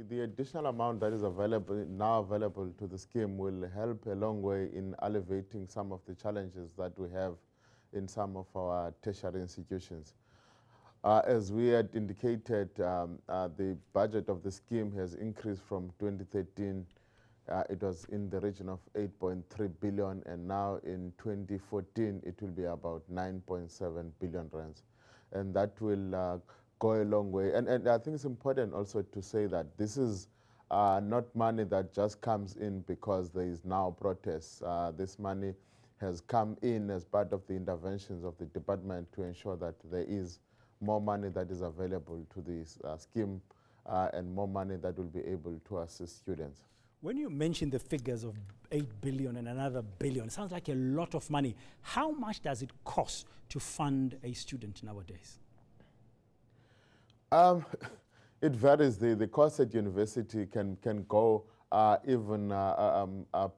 The additional amount that is now available to the scheme will help a long way in alleviating some of the challenges that we have in some of our tertiary institutions. As we had indicated, the budget of the scheme has increased from 2013. It was in the region of 8.3 billion, and now in 2014 it will be about 9.7 billion rands, and that will go a long way. And I think it's important also to say that this is not money that just comes in because there is now protests. This money has come in as part of the interventions of the department to ensure that there is more money that is available to this scheme and more money that will be able to assist students. When you mention the figures of 8 billion and another billion, it sounds like a lot of money. How much does it cost to fund a student nowadays? It varies. The cost at university can go even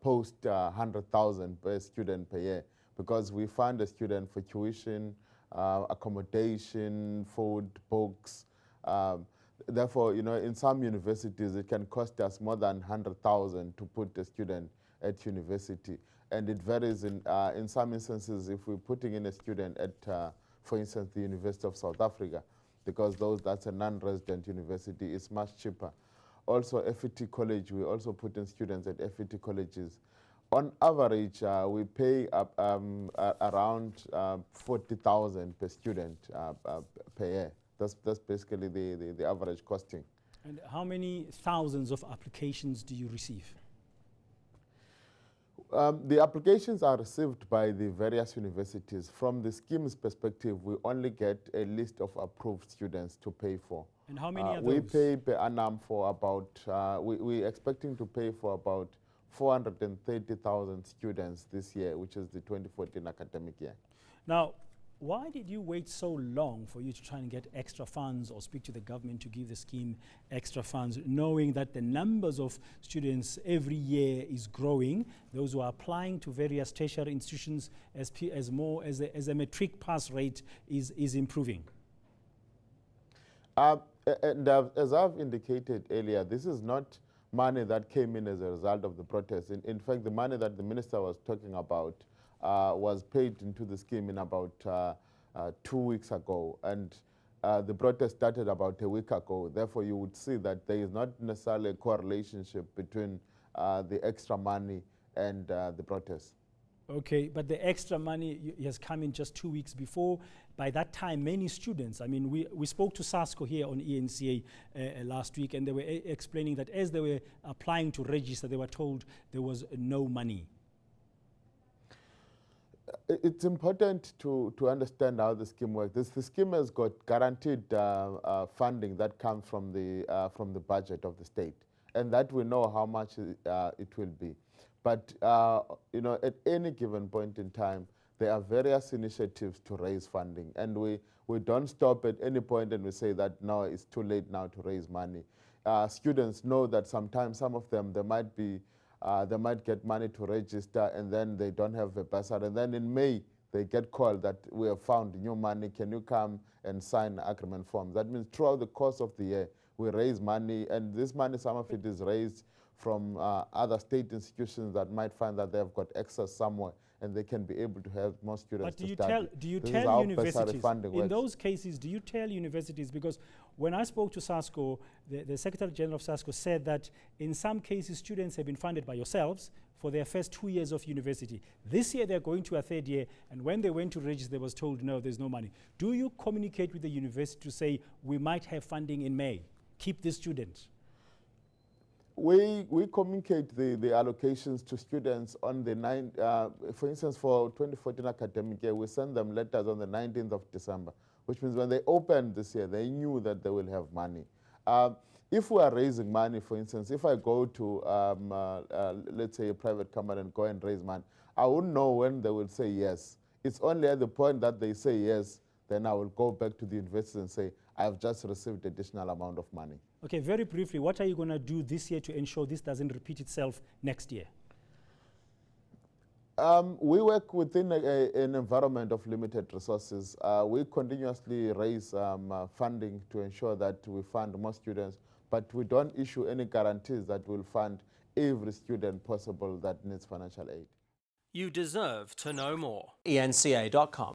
post 100,000 per student per year, because we fund a student for tuition, accommodation, food, books. Therefore, you know, in some universities it can cost us more than 100,000 to put a student at university, and it varies. In some instances, if we're putting in a student at, for instance, the University of South Africa, because that's a non-resident university, it's much cheaper. Also, FET College, we also put in students at FET colleges. On average, we pay around 40,000 per student per year. That's basically the average costing. And how many thousands of applications do you receive? The applications are received by the various universities. From the scheme's perspective, we only get a list of approved students to pay for. And how many are those? We pay per annum for about, we're expecting to pay for about 430,000 students this year, which is the 2014 academic year. Now, why did you wait so long for you to try and get extra funds or speak to the government to give the scheme extra funds, knowing that the numbers of students every year is growing, those who are applying to various tertiary institutions as a matric pass rate is improving? And as I've indicated earlier, this is not money that came in as a result of the protest. In fact, the money that the minister was talking about was paid into the scheme in about 2 weeks ago, and the protest started about a week ago. Therefore, you would see that there is not necessarily a correlation between the extra money and the protest. Okay, but the extra money has come in just 2 weeks before. By that time, many students, I mean, we spoke to SASCO here on eNCA last week, and they were explaining that as they were applying to register, they were told there was no money. It's important to understand how the scheme works. The scheme has got guaranteed funding that comes from the budget of the state, and that we know how much it will be. But you know, at any given point in time, there are various initiatives to raise funding, and we don't stop at any point and we say that no, it's too late now to raise money. Students know that sometimes some of them, they might get money to register and then they don't have a bursary, and then in May they get called that we have found new money, can you come and sign agreement forms? That means throughout the course of the year we raise money, and this money, some of it is raised from other state institutions that might find that they have got access somewhere and they can be able to help more students to study. Do you tell universities, in those cases, do you tell universities, because when I spoke to SASCO, the Secretary General of SASCO said that in some cases students have been funded by yourselves for their first 2 years of university. This year they're going to a third year, and when they went to register, they was told, no, there's no money. Do you communicate with the university to say, we might have funding in May, keep this student? We communicate the allocations to students on the 9th, for instance, for 2014 academic year, we send them letters on the 19th of December, which means when they opened this year, they knew that they will have money. If we are raising money, for instance, if I go to, let's say, a private company and go and raise money, I wouldn't know when they will say yes. It's only at the point that they say yes, then I will go back to the university and say, I've just received additional amount of money. Okay, very briefly, what are you going to do this year to ensure this doesn't repeat itself next year? We work within an environment of limited resources. We continuously raise funding to ensure that we fund more students. but we don't issue any guarantees that will fund every student possible that needs financial aid. You deserve to know more. eNCA.com